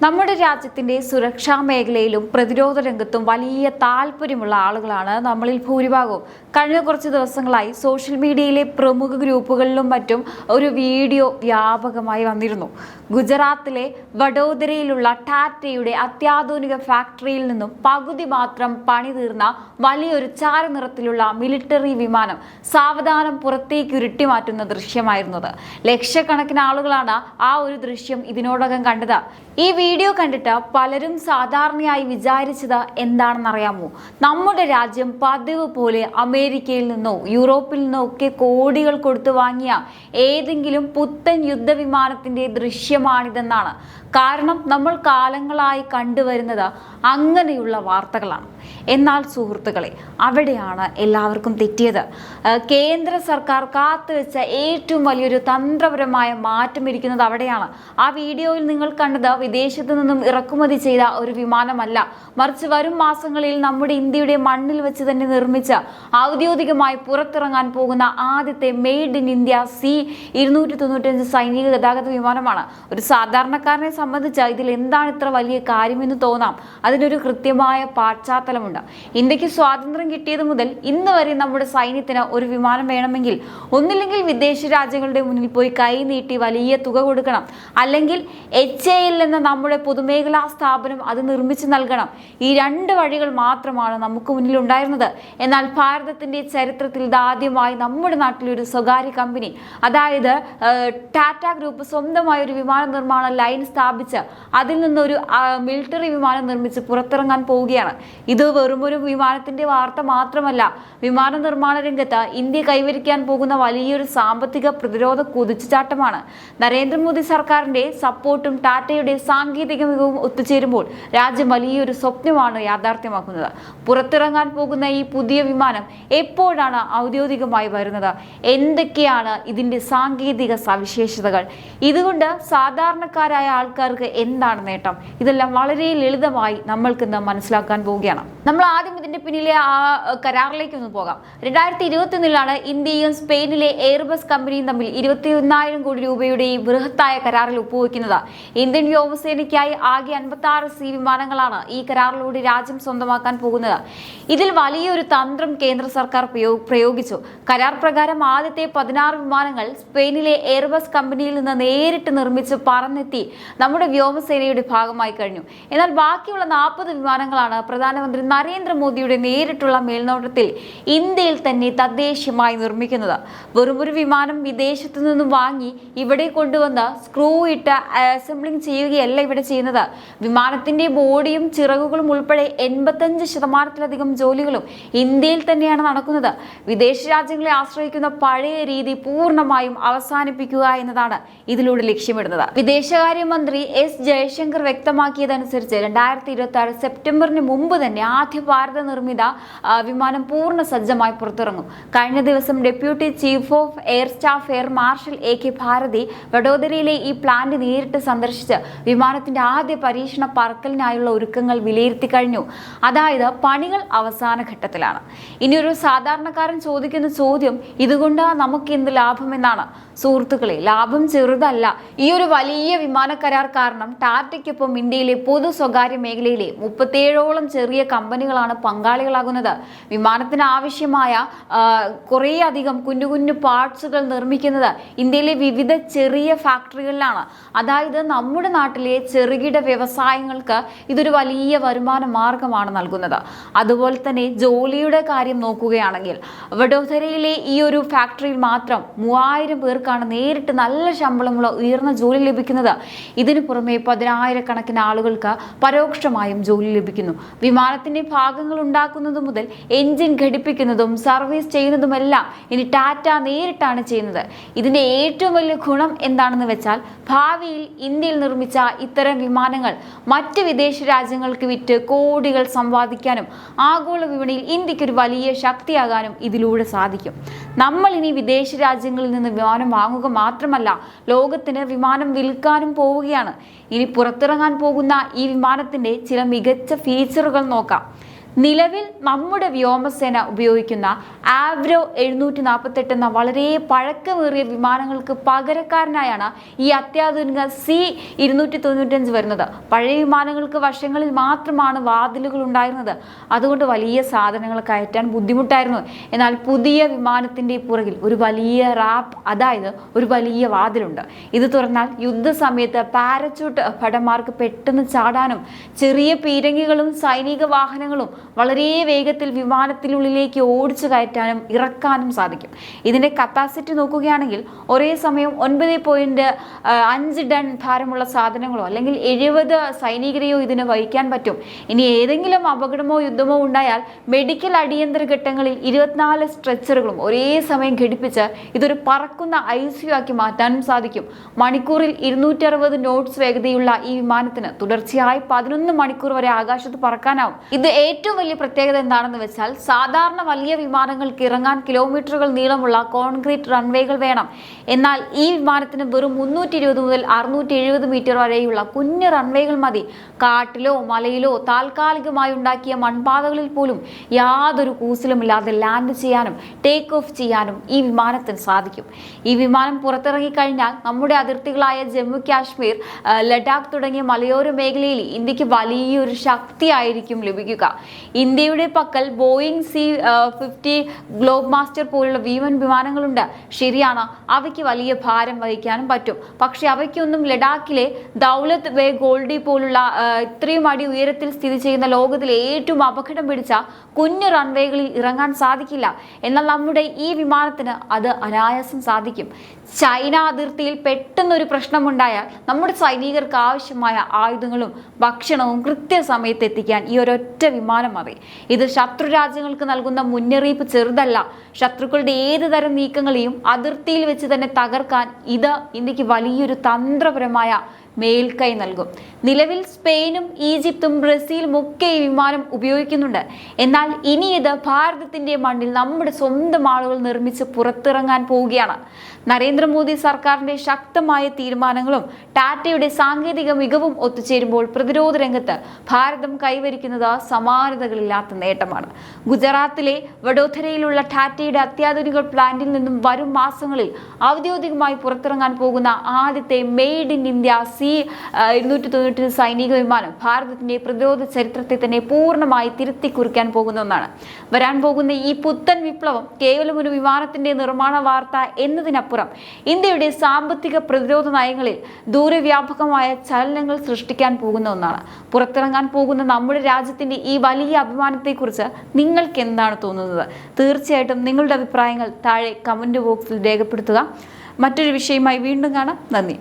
നമ്മുടെ രാജ്യത്തിന്റെ സുരക്ഷാ മേഖലയിലും പ്രതിരോധ രംഗത്തും വലിയ താല്പര്യമുള്ള ആളുകളാണ് നമ്മളിൽ ഭൂരിഭാഗവും. കഴിഞ്ഞ കുറച്ച് ദിവസങ്ങളായി സോഷ്യൽ മീഡിയയിലെ പ്രമുഖ ഗ്രൂപ്പുകളിലും മറ്റും ഒരു വീഡിയോ വ്യാപകമായി വന്നിരുന്നു. ഗുജറാത്തിലെ വഡോദരയിലുള്ള ടാറ്റയുടെ അത്യാധുനിക ഫാക്ടറിയിൽ നിന്നും പകുതി മാത്രം പണി തീർന്ന വലിയൊരു ചാരനിറത്തിലുള്ള മിലിറ്ററി വിമാനം സാവധാനം പുറത്തേക്ക് ഉരുട്ടിമാറ്റുന്ന ദൃശ്യമായിരുന്നത്. ലക്ഷക്കണക്കിന് ആളുകളാണ് ആ ഒരു ദൃശ്യം ഇതിനോടകം കണ്ടത്. ഈ വീഡിയോ കണ്ടിട്ട് പലരും സാധാരണയായി വിചാരിച്ചത് എന്താണെന്നറിയാമോ? നമ്മുടെ രാജ്യം പതിവ് പോലെ അമേരിക്കയിൽ നിന്നോ യൂറോപ്പിൽ നിന്നോ ഒക്കെ കോടികൾ കൊടുത്തു വാങ്ങിയ ഏതെങ്കിലും പുത്തൻ യുദ്ധവിമാനത്തിന്റെ ദൃശ്യമാണിതെന്നാണ്. കാരണം നമ്മൾ കാലങ്ങളായി കണ്ടുവരുന്നത് അങ്ങനെയുള്ള വാർത്തകളാണ്. എന്നാൽ സുഹൃത്തുക്കളെ, അവിടെയാണ് എല്ലാവർക്കും തെറ്റിയത്. കേന്ദ്ര സർക്കാർ കാത്തുവെച്ച ഏറ്റവും വലിയൊരു തന്ത്രപരമായ മാറ്റം ഇരിക്കുന്നത് അവിടെയാണ്. ആ വീഡിയോയിൽ നിങ്ങൾ കണ്ടത് വിദേശത്തു നിന്നും ഇറക്കുമതി ചെയ്ത ഒരു വിമാനമല്ല, മറിച്ച് വരും മാസങ്ങളിൽ നമ്മുടെ ഇന്ത്യയുടെ മണ്ണിൽ വെച്ച് തന്നെ നിർമ്മിച്ച് ഔദ്യോഗികമായി പുറത്തിറങ്ങാൻ പോകുന്ന ആദ്യത്തെ മെയ്ഡ് ഇൻ ഇന്ത്യ C-295 സൈനിക ഗതാഗത വിമാനമാണ്. ഒരു സാധാരണക്കാരനെ സംബന്ധിച്ച് ഇതിൽ എന്താണ് ഇത്ര വലിയ കാര്യമെന്ന് തോന്നാം. അതിനൊരു കൃത്യമായ പശ്ചാത്തലമുണ്ട്. ഇന്ത്യക്ക് സ്വാതന്ത്ര്യം കിട്ടിയത് മുതൽ ഇന്ന് വരെ നമ്മുടെ സൈന്യത്തിന് ഒരു വിമാനം വേണമെങ്കിൽ ഒന്നില്ലെങ്കിൽ വിദേശ രാജ്യങ്ങളുടെ മുന്നിൽ പോയി കൈ നീട്ടി വലിയ തുക കൊടുക്കണം, അല്ലെങ്കിൽ HAL എന്ന നമ്മുടെ പൊതുമേഖലാ സ്ഥാപനം അത് നിർമ്മിച്ചു നൽകണം. ഈ രണ്ട് വഴികൾ മാത്രമാണ് നമുക്ക് മുന്നിൽ ഉണ്ടായിരുന്നത്. എന്നാൽ ഭാരതത്തിന്റെ ചരിത്രത്തിൽ ഇതാദ്യമായി നമ്മുടെ നാട്ടിലൊരു സ്വകാര്യ കമ്പനി, അതായത് ടാറ്റ ഗ്രൂപ്പ് സ്വന്തമായ ഒരു വിമാന നിർമ്മാണ ലൈൻ സ്ഥാപിച്ച് അതിൽ നിന്നൊരു മിലിറ്ററി വിമാനം നിർമ്മിച്ച് പുറത്തിറങ്ങാൻ പോവുകയാണ്. ഇത് വെറുമൊരു വിമാനത്തിന്റെ വാർത്ത മാത്രമല്ല, വിമാന നിർമ്മാണ രംഗത്ത് ഇന്ത്യ കൈവരിക്കാൻ പോകുന്ന വലിയൊരു സാമ്പത്തിക പ്രതിരോധ കുതിച്ചുചാട്ടമാണ്. നരേന്ദ്രമോദി സർക്കാരിന്റെ സപ്പോർട്ടും ടാറ്റയുടെ സാങ്കേതിക മികവും ഒത്തുചേരുമ്പോൾ രാജ്യം വലിയൊരു സ്വപ്നമാണ് യാഥാർത്ഥ്യമാക്കുന്നത്. പുറത്തിറങ്ങാൻ പോകുന്ന ഈ പുതിയ വിമാനം എപ്പോഴാണ് ഔദ്യോഗികമായി വരുന്നത്? എന്തൊക്കെയാണ് ഇതിന്റെ സാങ്കേതിക സവിശേഷതകൾ? ഇതുകൊണ്ട് സാധാരണക്കാരായ ആൾക്കാർക്ക് എന്താണ് നേട്ടം? ഇതെല്ലാം വളരെ ലളിതമായി നമ്മൾക്കിന്ന് മനസ്സിലാക്കാൻ പോവുകയാണ്. നമ്മൾ ആദ്യം ഇതിന്റെ പിന്നിലെ ആ കരാറിലേക്ക് ഒന്ന് പോകാം. 2021 ഇന്ത്യയും സ്പെയിനിലെ എയർബസ് കമ്പനിയും തമ്മിൽ 21,000 കോടി രൂപയുടെ ഈ ബൃഹത്തായ കരാറിൽ ഒപ്പുവെക്കുന്നത്. ഇന്ത്യൻ വ്യോമസേനയ്ക്കായി ആകെ 56 C വിമാനങ്ങളാണ് ഈ കരാറിലൂടെ രാജ്യം സ്വന്തമാക്കാൻ പോകുന്നത്. ഇതിൽ വലിയൊരു തന്ത്രം കേന്ദ്ര സർക്കാർ പ്രയോഗിച്ചു. കരാർ പ്രകാരം ആദ്യത്തെ 16 വിമാനങ്ങൾ സ്പെയിനിലെ എയർബസ് കമ്പനിയിൽ നിന്ന് നേരിട്ട് നിർമ്മിച്ച് പറന്നെത്തി നമ്മുടെ വ്യോമസേനയുടെ ഭാഗമായി കഴിഞ്ഞു. എന്നാൽ ബാക്കിയുള്ള 40 വിമാനങ്ങളാണ് പ്രധാനമന്ത്രി നരേന്ദ്രമോദിയുടെ നേരിട്ടുള്ള മേൽനോട്ടത്തിൽ ഇന്ത്യയിൽ തന്നെ തദ്ദേശീയമായി നിർമ്മിക്കുന്നത്. വെറുമൊരു വിമാനം വിദേശത്തു നിന്നും വാങ്ങി ഇവിടെ കൊണ്ടുവന്ന് സ്ക്രൂ ഇട്ട് അസംബ്ലിംഗ് ചെയ്യുകയല്ല ഇവിടെ ചെയ്യുന്നത്. വിമാനത്തിന്റെ ബോഡിയും ചിറകുകളും ഉൾപ്പെടെ 85% ജോലികളും ഇന്ത്യയിൽ തന്നെയാണ് നടക്കുന്നത്. വിദേശ രാജ്യങ്ങളെ ആശ്രയിക്കുന്ന പഴയ രീതി പൂർണ്ണമായും അവസാനിപ്പിക്കുക എന്നതാണ് ഇതിലൂടെ ലക്ഷ്യമിടുന്നത്. വിദേശകാര്യമന്ത്രി S ജയശങ്കർ വ്യക്തമാക്കിയതനുസരിച്ച് 2026 സെപ്റ്റംബറിന് മുമ്പ് തന്നെ ആദ്യ ഭാരത നിർമ്മിത വിമാനം പൂർണ്ണ സജ്ജമായി പുറത്തിറങ്ങും. കഴിഞ്ഞ ദിവസം deputy chief of air staff air marshal AK Bharathi വഡോദരയിലെ ഈ പ്ലാന്റ് നേരിട്ട് സന്ദർശിച്ച് വിമാനത്തിന്റെ ആദ്യ പരീക്ഷണ പറക്കലിനായുള്ള ഒരുക്കങ്ങൾ വിലയിരുത്തി കഴിഞ്ഞു. അതായത് പണികൾ അവസാന ഘട്ടത്തിലാണ്. ഇനിയൊരു സാധാരണക്കാരൻ ചോദിക്കുന്ന ചോദ്യം, ഇതുകൊണ്ട് നമുക്ക് എന്ത് ലാഭമെന്നാണ്. സുഹൃത്തുക്കളെ, ലാഭം ചെറുതല്ല. ഈ ഒരു വലിയ വിമാന കരാർ കാരണം ടാറ്റയ്ക്കൊപ്പം ഇന്ത്യയിലെ പൊതു സ്വകാര്യ മേഖലയിലെ 37ഓളം ചെറിയ കമ്പനികളാണ് പങ്കാളികളാകുന്നത്. വിമാനത്തിന് ആവശ്യമായ കുറേ അധികം കുഞ്ഞു കുഞ്ഞു പാർട്സുകൾ നിർമ്മിക്കുന്നത് ഇന്ത്യയിലെ വിവിധ ചെറിയ ഫാക്ടറികളിലാണ്. അതായത് നമ്മുടെ നാട്ടിലെ ചെറുകിട വ്യവസായങ്ങൾക്ക് ഇതൊരു വലിയ വരുമാന മാർഗമാണ് നൽകുന്നത്. അതുപോലെ തന്നെ ജോലിയുടെ കാര്യം നോക്കുകയാണെങ്കിൽ വഡോദരയിലെ ഈ ഒരു ഫാക്ടറിയിൽ മാത്രം 3000 പേർക്കാണ് നേരിട്ട് നല്ല ശമ്പളമുള്ള ഉയർന്ന ജോലി ലഭിക്കുന്നത്. ഇതിനു പുറമെ 10,000 ആളുകൾക്ക് പരോക്ഷമായും ജോലി ലഭിക്കുന്നു. വിമാനത്തിന്റെ ഭാഗങ്ങൾ ഉണ്ടാക്കുന്നത് മുതൽ എഞ്ചിൻ ഘടിപ്പിക്കുന്നതും സർവീസ് ചെയ്യുന്നതുമെല്ലാം ഇനി ടാറ്റ നേരിട്ടാണ് ചെയ്യുന്നത്. ഇതിന്റെ ഏറ്റവും വലിയ ഗുണം എന്താണെന്ന് വെച്ചാൽ, ഭാവിയിൽ ഇന്ത്യയിൽ നിർമ്മിച്ച ഇത്തരം വിമാനങ്ങൾ മറ്റ് വിദേശ രാജ്യങ്ങൾക്ക് വിറ്റ് കോടികൾ സമ്പാദിക്കാനും ആഗോള വിപണിയിൽ ഇന്ത്യക്ക് ഒരു വലിയ ശക്തിയാകാനും ഇതിലൂടെ സാധിക്കും. നമ്മൾ ഇനി വിദേശ രാജ്യങ്ങളിൽ നിന്ന് വിമാനം വാങ്ങുക മാത്രമല്ല, ലോകത്തിന് വിമാനം വിൽക്കാനും പോവുകയാണ്. ഇനി പുറത്തിറങ്ങാൻ പോകുന്ന ഈ വിമാനത്തിന്റെ ചില മികച്ച ഫീച്ചറുകൾ നോക്കാം. നിലവിൽ നമ്മുടെ വ്യോമസേന ഉപയോഗിക്കുന്ന ആവ്രോ 748 എന്ന വളരെ പഴക്കമേറിയ വിമാനങ്ങൾക്ക് പകരക്കാരനായാണ് ഈ അത്യാധുനിക C-295 വരുന്നത്. പഴയ വിമാനങ്ങൾക്ക് വശങ്ങളിൽ മാത്രമാണ് വാതിലുകൾ ഉണ്ടായിരുന്നത്. അതുകൊണ്ട് വലിയ സാധനങ്ങൾ കയറ്റാൻ ബുദ്ധിമുട്ടായിരുന്നു. എന്നാൽ പുതിയ വിമാനത്തിന്റെ പുറകിൽ ഒരു വലിയ റാപ്പ്, അതായത് ഒരു വലിയ വാതിലുണ്ട്. ഇത് തുറന്നാൽ യുദ്ധസമയത്ത് പാരച്യൂട്ട് ഭടന്മാർക്ക് പെട്ടെന്ന് ചാടാനും ചെറിയ പീരങ്കികളും സൈനിക വാഹനങ്ങളും വളരെ വേഗത്തിൽ വിമാനത്തിനുള്ളിലേക്ക് ഓടിച്ചു കയറ്റാനും ഇറക്കാനും സാധിക്കും. ഇതിന്റെ കപ്പാസിറ്റി നോക്കുകയാണെങ്കിൽ ഒരേ സമയം 9.5 ടൺ ഭാരമുള്ള സാധനങ്ങളോ അല്ലെങ്കിൽ 70 സൈനികരെയോ ഇതിന് വഹിക്കാൻ പറ്റും. ഇനി ഏതെങ്കിലും അപകടമോ യുദ്ധമോ ഉണ്ടായാൽ മെഡിക്കൽ അടിയന്തര ഘട്ടങ്ങളിൽ 24 സ്ട്രെച്ചറുകളും ഒരേ സമയം ഘടിപ്പിച്ച് ഇതൊരു പറക്കുന്ന ICU ആക്കി മാറ്റാനും സാധിക്കും. മണിക്കൂറിൽ 260 നോട്ട്സ് വേഗതയുള്ള ഈ വിമാനത്തിന് തുടർച്ചയായി 11 മണിക്കൂർ വരെ ആകാശത്ത് പറക്കാനാവും. ഇത് ഏറ്റവും വലിയ പ്രത്യേകത എന്താണെന്ന് വെച്ചാൽ, സാധാരണ വലിയ വിമാനങ്ങൾക്ക് ഇറങ്ങാൻ കിലോമീറ്ററുകൾ നീളമുള്ള കോൺക്രീറ്റ് റൺവേകൾ വേണം. എന്നാൽ ഈ വിമാനത്തിന് വെറും 320 മുതൽ 670 മീറ്റർ വരെയുള്ള കുഞ്ഞു റൺവേകൾ മതി. കാട്ടിലോ മലയിലോ താൽക്കാലികമായി ഉണ്ടാക്കിയ മൺപാതകളിൽ പോലും യാതൊരു കൂസലുമില്ലാതെ ലാൻഡ് ചെയ്യാനും ടേക്ക് ഓഫ് ചെയ്യാനും ഈ വിമാനത്തിന് സാധിക്കും. ഈ വിമാനം പുറത്തിറങ്ങി കഴിഞ്ഞാൽ നമ്മുടെ അതിർത്തികളായ ജമ്മു കാശ്മീർ, ലഡാക്ക് തുടങ്ങിയ മലയോര മേഖലയിൽ ഇന്ത്യക്ക് വലിയൊരു ശക്തിയായിരിക്കും ലഭിക്കുക. ഇന്ത്യയുടെ പക്കൽ ബോയിങ് C-50 ഗ്ലോബ് മാസ്റ്റർ പോലുള്ള ഭീമൻ വിമാനങ്ങളുണ്ട്. ശരിയാണ്, അവയ്ക്ക് വലിയ ഭാരം വഹിക്കാനും പറ്റും. പക്ഷെ അവയ്ക്കൊന്നും ലഡാക്കിലെ ദൗലത്ത് ബേ ഗോൾഡി പോലുള്ള ഇത്രയും അടി ഉയരത്തിൽ സ്ഥിതി ചെയ്യുന്ന ലോകത്തിലെ ഏറ്റവും അപകടം പിടിച്ച കുഞ്ഞു റൺവേകളിൽ ഇറങ്ങാൻ സാധിക്കില്ല. എന്നാൽ നമ്മുടെ ഈ വിമാനത്തിന് അത് അനായാസം സാധിക്കും. ചൈന അതിർത്തിയിൽ പെട്ടെന്നൊരു പ്രശ്നമുണ്ടായാൽ നമ്മുടെ സൈനികർക്ക് ആവശ്യമായ ആയുധങ്ങളും ഭക്ഷണവും കൃത്യസമയത്ത് എത്തിക്കാൻ ഈ ഒരൊറ്റ വിമാനം മതി. ഇത് ശത്രു രാജ്യങ്ങൾക്ക് നൽകുന്ന മുന്നറിയിപ്പ് ചെറുതല്ല. ശത്രുക്കളുടെ ഏത് തരം നീക്കങ്ങളെയും അതിർത്തിയിൽ വെച്ച് തന്നെ തകർക്കാൻ ഇത് ഇന്ത്യക്ക് വലിയൊരു തന്ത്രപരമായ മേൽക്കൈ നൽകും. നിലവിൽ സ്പെയിനും ഈജിപ്തും ബ്രസീലും ഒക്കെ ഈ വിമാനം ഉപയോഗിക്കുന്നുണ്ട്. എന്നാൽ ഇനി ഇത് ഭാരതത്തിന്റെ മണ്ണിൽ നമ്മുടെ സ്വന്തം ആളുകൾ നിർമ്മിച്ച് പുറത്തിറങ്ങാൻ പോവുകയാണ്. നരേന്ദ്രമോദി സർക്കാരിന്റെ ശക്തമായ തീരുമാനങ്ങളും ടാറ്റയുടെ സാങ്കേതിക മികവും ഒത്തുചേരുമ്പോൾ പ്രതിരോധ രംഗത്ത് ഭാരതം കൈവരിക്കുന്നത് സമാനതകളില്ലാത്ത നേട്ടമാണ്. ഗുജറാത്തിലെ വഡോദരയിലുള്ള ടാറ്റയുടെ അത്യാധുനിക പ്ലാന്റിൽ നിന്നും വരും മാസങ്ങളിൽ ഔദ്യോഗികമായി പുറത്തിറങ്ങാൻ പോകുന്ന ആദ്യത്തെ മെയ്ഡ് ഇൻ ഇന്ത്യ C-295 സൈനിക വിമാനം ഭാരതത്തിന്റെ പ്രതിരോധ ചരിത്രത്തെ തന്നെ പൂർണ്ണമായി തിരുത്തി കുറിക്കാൻ പോകുന്ന ഒന്നാണ്. വരാൻ പോകുന്ന ഈ പുത്തൻ വിപ്ലവം കേവലം ഒരു വിമാനത്തിന്റെ നിർമ്മാണ വാർത്ത എന്നതിനപ്പുറം ഇന്ത്യയുടെ സാമ്പത്തിക പ്രതിരോധ നയങ്ങളിൽ ദൂരവ്യാപകമായ ചലനങ്ങൾ സൃഷ്ടിക്കാൻ പോകുന്ന ഒന്നാണ്. പുറത്തിറങ്ങാൻ പോകുന്ന നമ്മുടെ രാജ്യത്തിന്റെ ഈ വലിയ അഭിമാനത്തെക്കുറിച്ച് നിങ്ങൾക്ക് എന്താണ് തോന്നുന്നത്? തീർച്ചയായിട്ടും നിങ്ങളുടെ അഭിപ്രായങ്ങൾ താഴെ കമന്റ് ബോക്സിൽ രേഖപ്പെടുത്തുക. മറ്റൊരു വിഷയമായി വീണ്ടും കാണാം. നന്ദി.